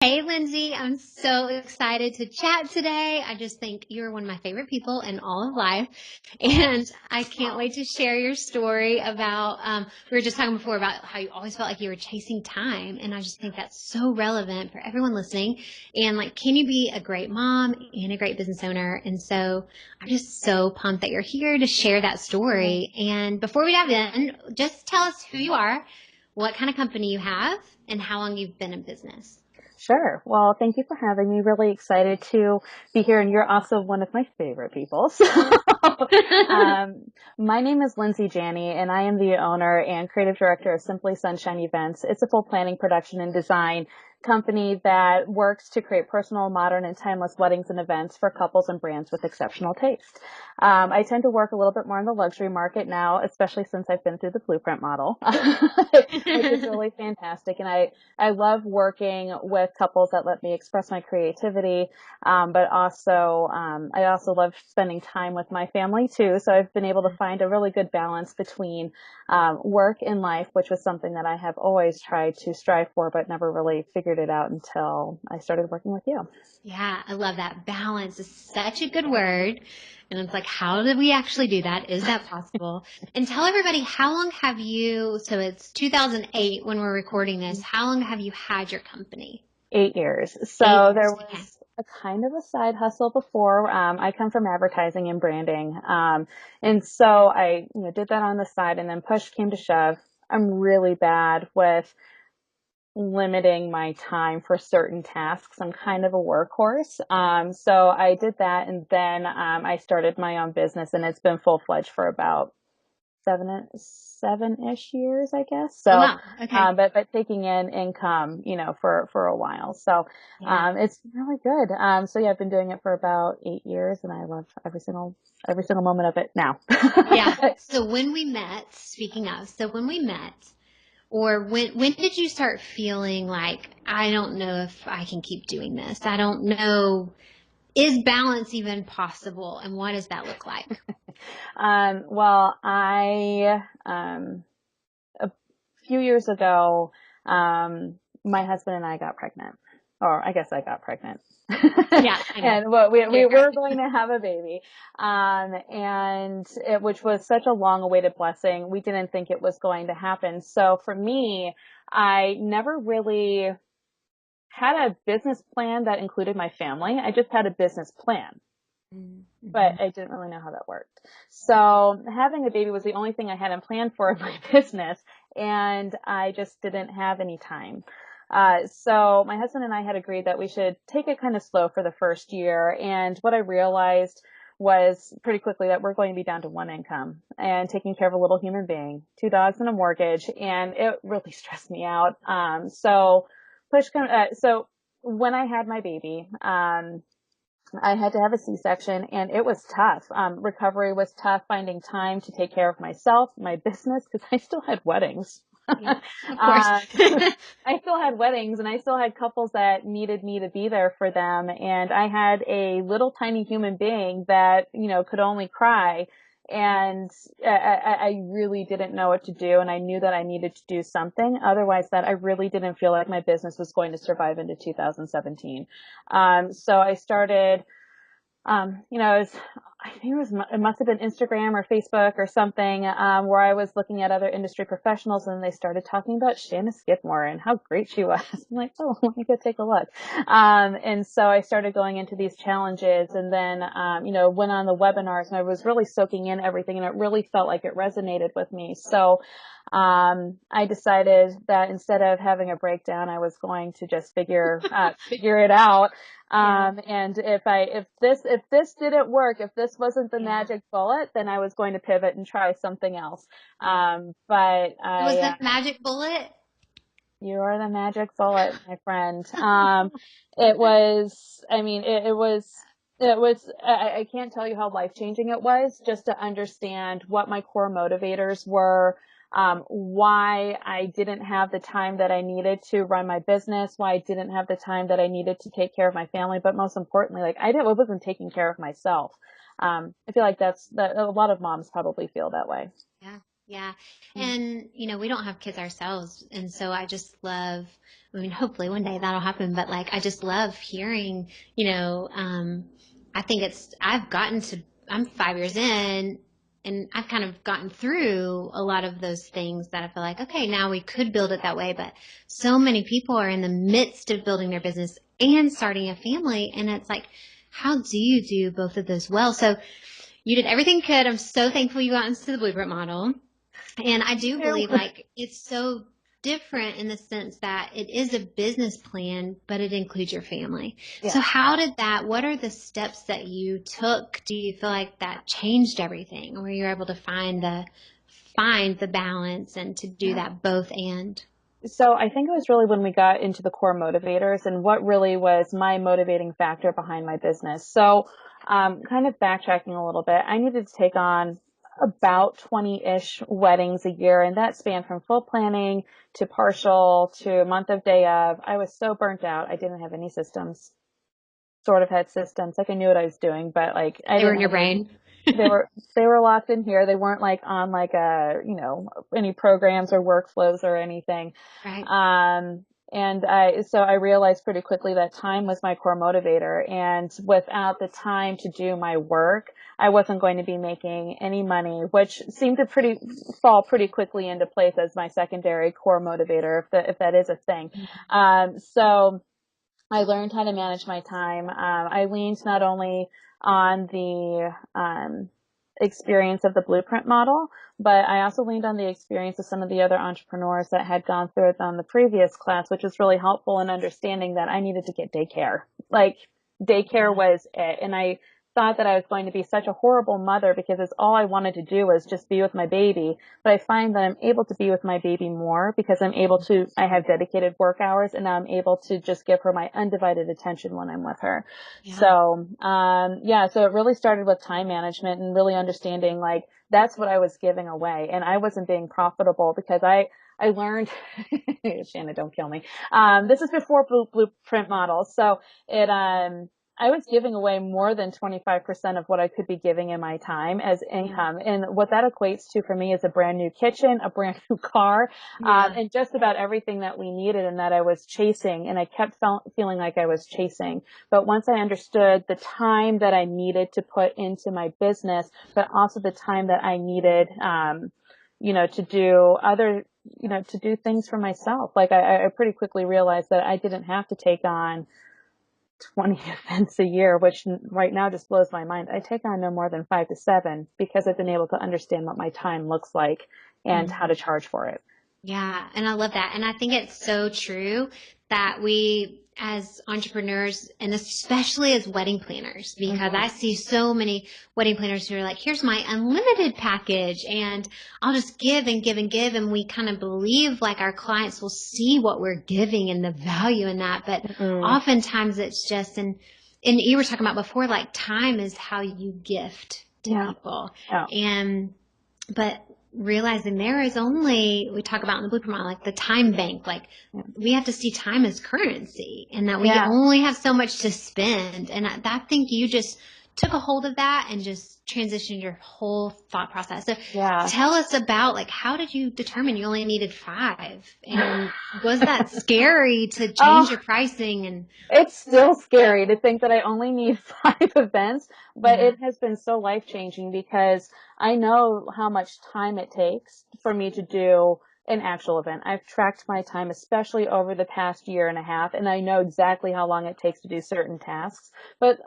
Hey, Lindsay, I'm so excited to chat today. I just think you're one of my favorite people in all of life. And I can't wait to share your story about, we were just talking before about how you always felt like you were chasing time. And I just think that's so relevant for everyone listening. And like, can you be a great mom and a great business owner? And so I'm just so pumped that you're here to share that story. And before we dive in, just tell us who you are, what kind of company you have, and how long you've been in business. Sure. Well, thank you for having me. Really excited to be here, and you're also one of my favorite people. So, my name is Lindsay Jani, and I am the owner and creative director of Simply Sunshine Events. It's a full planning, production, and design company that works to create personal, modern, and timeless weddings and events for couples and brands with exceptional taste. I tend to work a little bit more in the luxury market now, especially since I've been through the blueprint model, which is really fantastic. And I love working with couples that let me express my creativity, but also I also love spending time with my family too. So I've been able to find a really good balance between work and life, which was something that I have always tried to strive for, but never really figured it out until I started working with you. Yeah, I love that. Balance is such a good word. And it's like, how do we actually do that? Is that possible? And tell everybody, how long have you, so it's 2008 when we're recording this, how long have you had your company? 8 years. Eight So there years. Okay. was a kind of a side hustle before. I come from advertising and branding. And so I, did that on the side, and then push came to shove. I'm really bad with limiting my time for certain tasks. I'm kind of a workhorse. So I did that, and then I started my own business, and it's been full-fledged for about seven-ish years, I guess. Oh, So, wow. Okay. but taking in income, for a while. So, Yeah. it's really good. So yeah, I've been doing it for about 8 years, and I love every single moment of it now. Yeah. So when we met, speaking of, so when we met, or when did you start feeling like, I don't know if I can keep doing this? I don't know. Is balance even possible? And what does that look like? Well, a few years ago, my husband and I got pregnant, or I guess I got pregnant. Yeah, I know. And what we You're were right. going to have a baby, which was such a long awaited blessing. We didn't think it was going to happen. So for me, I never really had a business plan that included my family. I just had a business plan, Mm-hmm. but I didn't really know how that worked. So having a baby was the only thing I had in plan for in my business, and I just didn't have any time. So my husband and I had agreed that we should take it kind of slow for the first year. And what I realized was pretty quickly that we're going to be down to one income and taking care of a little human being, two dogs and a mortgage. And it really stressed me out. So when I had my baby, I had to have a C-section, and it was tough. Recovery was tough, finding time to take care of myself, my business, because I still had weddings. Yeah, of course. I still had weddings, and I still had couples that needed me to be there for them. And I had a little tiny human being that, could only cry. And I really didn't know what to do. And I knew that I needed to do something. Otherwise, that I really didn't feel like my business was going to survive into 2017. So I started, I think it must have been Instagram or Facebook or something, where I was looking at other industry professionals, and they started talking about Shanna Skidmore and how great she was. I'm like, oh, let me go take a look. And so I started going into these challenges, and then, went on the webinars, and I was really soaking in everything, and it really felt like it resonated with me. So, I decided that instead of having a breakdown, I was going to just figure it out. Yeah. And if this didn't work, if this wasn't the Yeah. magic bullet, then I was going to pivot and try something else. But It was the magic bullet. you are the magic bullet, my friend. It was, I mean, I can't tell you how life-changing it was just to understand what my core motivators were, why I didn't have the time that I needed to run my business, why I didn't have the time that I needed to take care of my family, but most importantly, like I wasn't taking care of myself. I feel like that a lot of moms probably feel that way. Yeah. Yeah. Mm. And, we don't have kids ourselves. And so I just love, hopefully one day that'll happen, but like, I just love hearing, I think I'm 5 years in and I've kind of gotten through a lot of those things that I feel like, okay, now we could build it that way. But so many people are in the midst of building their business and starting a family. And it's like, how do you do both of those well? So you did everything you could. I'm so thankful you got into the blueprint model. And I do believe like it's so different in the sense that it is a business plan, but it includes your family. Yeah. So what are the steps that you took? Do you feel like that changed everything, or were you able to find the balance and to do that both and? So I think it was really when we got into the core motivators and what really was my motivating factor behind my business. So kind of backtracking a little bit, I needed to take on about 20-ish weddings a year, and that spanned from full planning to partial to month of day of. I was so burnt out. I didn't have any systems. Sort of had systems, like I knew what I was doing, but like I They were didn't in your have any. brain. They were locked in here. They weren't like on like any programs or workflows or anything. Right. And I realized pretty quickly that time was my core motivator. And without the time to do my work, I wasn't going to be making any money, which seemed to fall pretty quickly into place as my secondary core motivator, if that is a thing. So I learned how to manage my time. I leaned not only on the experience of the blueprint model, but I also leaned on the experience of some of the other entrepreneurs that had gone through it on the previous class, which was really helpful in understanding that I needed to get daycare. Like daycare was it. And I thought that I was going to be such a horrible mother because it's all I wanted to do was just be with my baby. But I find that I'm able to be with my baby more because I have dedicated work hours and now I'm able to just give her my undivided attention when I'm with her. Yeah. So it really started with time management and really understanding like that's what I was giving away. And I wasn't being profitable because I learned, Shanna, don't kill me. This is before blueprint models. So I was giving away more than 25% of what I could be giving in my time as income. Yeah. And what that equates to for me is a brand new kitchen, a brand new car, and just about everything that we needed and that I was chasing. And I kept feeling like I was chasing. But once I understood the time that I needed to put into my business, but also the time that I needed, to do things for myself. Like I pretty quickly realized that I didn't have to take on 20 events a year, which right now just blows my mind. I take on no more than 5 to 7 because I've been able to understand what my time looks like and how to charge for it. Yeah. And I love that. And I think it's so true that we as entrepreneurs and especially as wedding planners, because I see so many wedding planners who are like, here's my unlimited package and I'll just give and give and give. And we kind of believe like our clients will see what we're giving and the value in that. But oftentimes it's just, and you were talking about before, like time is how you gift to people. Yeah. But realizing there is we talk about in the blueprint model, like the time bank, like we have to see time as currency and that we only have so much to spend. And I think you just took a hold of that and just transitioned your whole thought process. So tell us about like, how did you determine you only needed 5? And was that scary to change your pricing? And it's still scary to think that I only need 5 events, but it has been so life-changing because I know how much time it takes for me to do an actual event. I've tracked my time, especially over the past year and a half, and I know exactly how long it takes to do certain tasks, but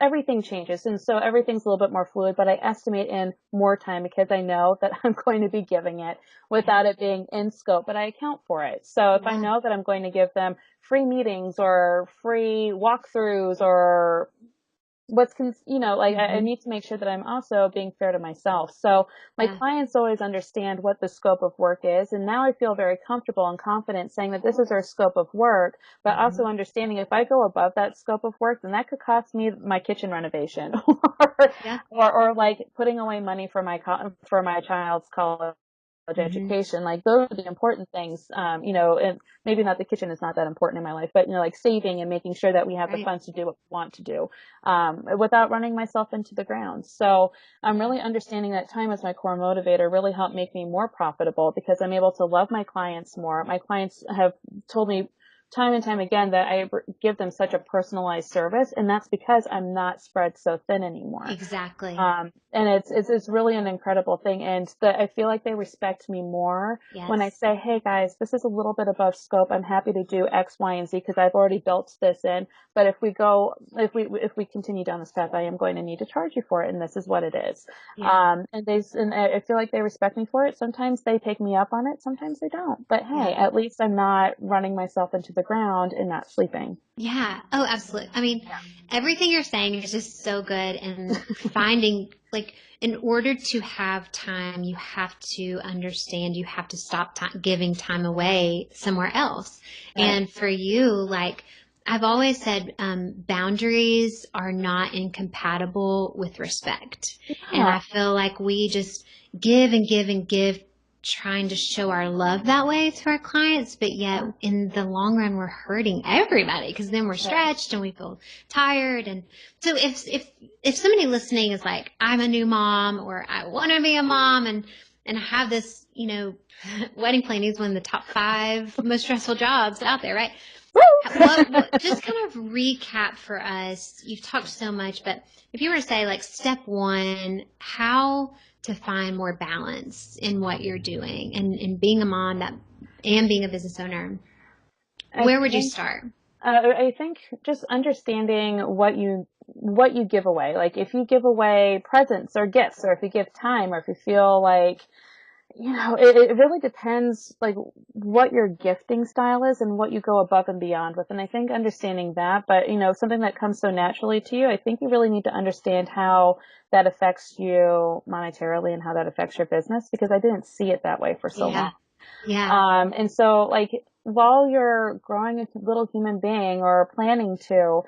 everything changes. And so everything's a little bit more fluid, but I estimate in more time because I know that I'm going to be giving it without it being in scope, but I account for it. So if I know that I'm going to give them free meetings or free walkthroughs or I need to make sure that I'm also being fair to myself. So my clients always understand what the scope of work is. And now I feel very comfortable and confident saying that this is our scope of work, but also understanding if I go above that scope of work, then that could cost me my kitchen renovation or like putting away money for my child's college Mm-hmm. education. Like those are the important things, and maybe not the kitchen is not that important in my life, but like saving and making sure that we have the Right. funds to do what we want to do, without running myself into the ground. So I'm really understanding that time as my core motivator really helped make me more profitable because I'm able to love my clients more. My clients have told me time and time again that I give them such a personalized service, and that's because I'm not spread so thin anymore. Exactly. And it's really an incredible thing. And I feel like they respect me more when I Yes. say, hey guys, this is a little bit above scope. I'm happy to do X, Y, and Z because I've already built this in. But if we continue down this path, I am going to need to charge you for it. And this is what it is. Yeah. And I feel like they respect me for it. Sometimes they take me up on it. Sometimes they don't. But hey, Yeah. at least I'm not running myself into the ground and not sleeping. Yeah. Oh, absolutely. I mean, everything you're saying is just so good. And finding, like, in order to have time, you have to understand you have to stop giving time away somewhere else. Right. And for you, like, I've always said, boundaries are not incompatible with respect. And Yeah. I feel like we just give and give and give, trying to show our love that way to our clients, but yet in the long run we're hurting everybody because then we're Right. stretched and we feel tired. And so if somebody listening is like, I'm a new mom or I want to be a mom and I have this, wedding planning is one of the top 5 most stressful jobs out there, right? What just kind of recap for us. You've talked so much, but if you were to say like step 1, how to find more balance in what you're doing and being a mom and being a business owner, I where would you think start? I think just understanding what you give away. Like if you give away presents or gifts, or if you give time, or if you feel like, it really depends like what your gifting style is and what you go above and beyond with. And I think understanding that, but something that comes so naturally to you, I think you really need to understand how that affects you monetarily and how that affects your business, because I didn't see it that way for so long. Yeah. Yeah. And so like while you're growing a little human being or planning to,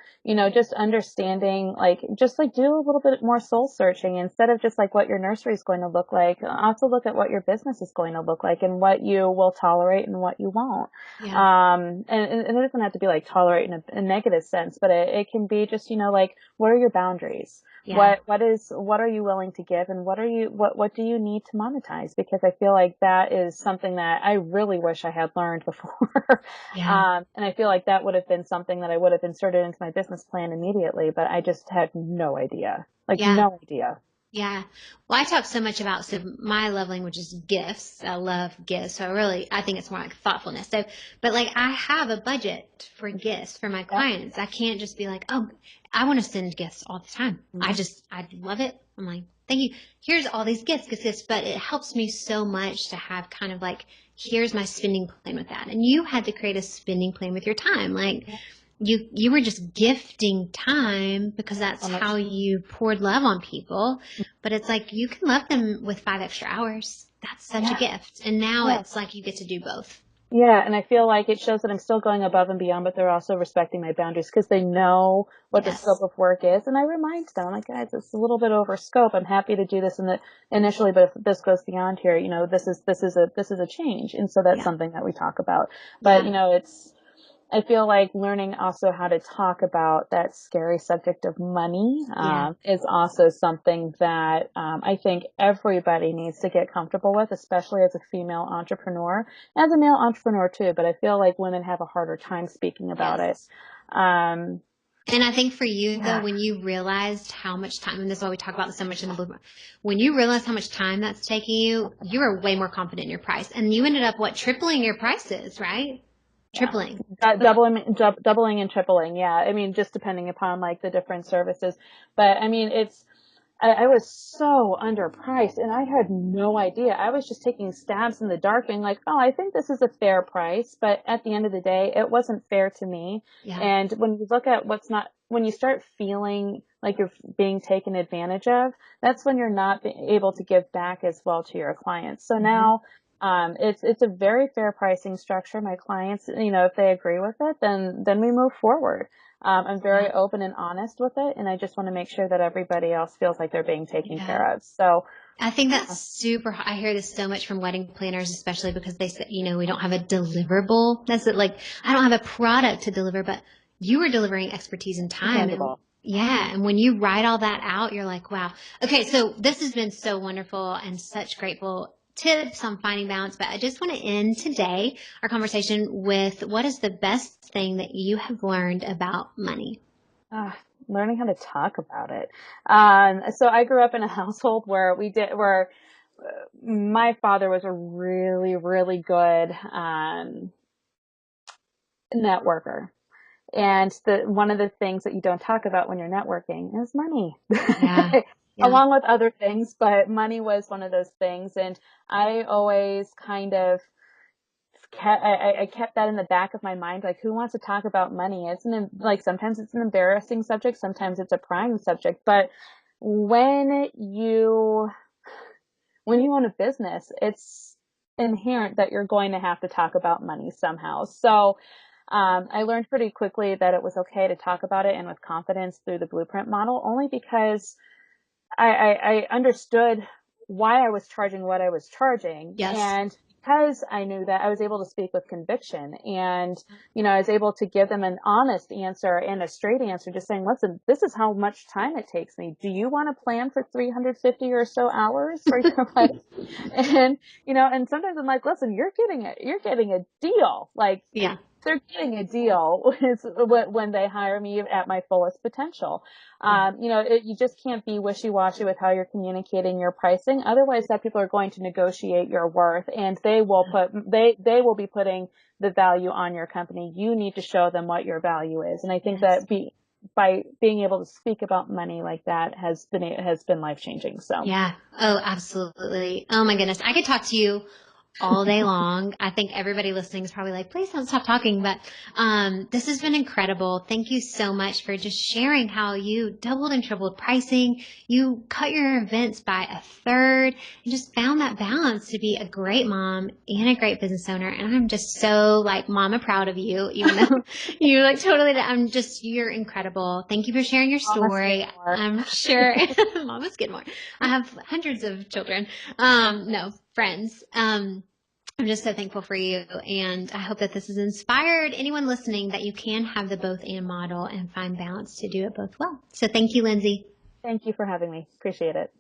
just understanding, like, just like do a little bit more soul searching instead of just like what your nursery is going to look like. Also look at what your business is going to look like and what you will tolerate and what you won't. Yeah. And it doesn't have to be like tolerate in a negative sense, but it can be just, like, what are your boundaries? Yeah. What are you willing to give, and what do you need to monetize? Because I feel like that is something that I really wish I had learned before. Yeah. And I feel like that would have been something that I would have inserted into my business plan immediately, but I just had no idea. Like Yeah. no idea. Yeah. Well, I talk so much about, so my love language is gifts. I love gifts. So I think it's more like thoughtfulness. So, but like I have a budget for gifts for my Yep. clients. I can't just be like, oh, I want to send gifts all the time. Mhm. I love it. I'm like, thank you. Here's all these gifts, but it helps me so much to have kind of like, here's my spending plan with that. And you had to create a spending plan with your time. Like, you were just gifting time because that's So much. how you poured love on people. But it's like you can love them with 5 extra hours. That's such a Yeah. gift. And now Yeah. it's like you get to do both. Yeah, and I feel like it shows that I'm still going above and beyond, but they're also respecting my boundaries because they know what the scope Yes. of work is. And I remind them, like, guys, it's a little bit over scope. I'm happy to do this initially, but if this goes beyond here, this is a change. And so that's Yeah. something that we talk about. But, Yeah. I feel like learning also how to talk about that scary subject of money Yeah. is also something that I think everybody needs to get comfortable with, especially as a female entrepreneur, as a male entrepreneur too. But I feel like women have a harder time speaking about it. Yes. Um, And I think for you though, yeah, when you realized how much time, and this is why we talk about this so much in the book, when you realize how much time that's taking you, you are way more confident in your price. And you ended up tripling your prices, right? yeah, Tripling. doubling and tripling. Yeah, I mean, just depending upon like the different services. But I mean, I was so underpriced and I had no idea. I was just taking stabs in the dark being like, oh, I think this is a fair price. But at the end of the day, it wasn't fair to me. Yeah. And when you look at when you start feeling like you're being taken advantage of, that's when you're not able to give back as well to your clients. So now, it's a very fair pricing structure. My clients, if they agree with it, then we move forward. I'm very Yeah. open and honest with it, and I just want to make sure that everybody else feels like they're being taken Yeah. care of. So, I think Yeah, that's super. I hear this so much from wedding planners, especially because they say, we don't have a deliverable. That's it. Like, I don't have a product to deliver, but you are delivering expertise and time. And tangible. yeah. And when you write all that out, you're like, wow. Okay. So this has been so wonderful and such grateful tips on finding balance. But I just want to end today, our conversation, with what is the best thing that you have learned about money? Uh, Learning how to talk about it. So I grew up in a household where my father was a really, really good networker. And one of the things that you don't talk about when you're networking is money, Yeah. Yeah. along with other things, but money was one of those things. And I always kind of I kept that in the back of my mind. Like, who wants to talk about money? Like, sometimes it's an embarrassing subject. Sometimes it's a prying subject. But when you, when you own a business, it's inherent that you're going to have to talk about money somehow. So, I learned pretty quickly that it was okay to talk about it and with confidence through the blueprint model, only because I understood why I was charging what I was charging. Yes. And because I knew that, I was able to speak with conviction, and, I was able to give them an honest answer and a straight answer, just saying, listen, this is how much time it takes me. Do you want to plan for 350 or so hours for your life? And, and sometimes I'm like, listen, you're getting a deal. Like, Yeah. they're getting a deal when they hire me at my fullest potential. Yeah. You just can't be wishy-washy with how you're communicating your pricing. Otherwise, that people are going to negotiate your worth, and they will be putting the value on your company. You need to show them what your value is. And I think Yes. that by being able to speak about money like that has been life-changing. So. Yeah. Oh, absolutely. Oh my goodness. I could talk to you all day long. I think everybody listening is probably like, please don't stop talking. But this has been incredible. Thank you so much for just sharing how you doubled and tripled pricing. You cut your events by a third and just found that balance to be a great mom and a great business owner. And I'm just so like mama proud of you, even though you like totally, you're incredible. Thank you for sharing your Mama story. Skidmore. I'm sure Mama Skidmore. I have hundreds of children. No, friends. I'm just so thankful for you. And I hope that this has inspired anyone listening that you can have the both and model and find balance to do it both well. So thank you, Lindsay. Thank you for having me. Appreciate it.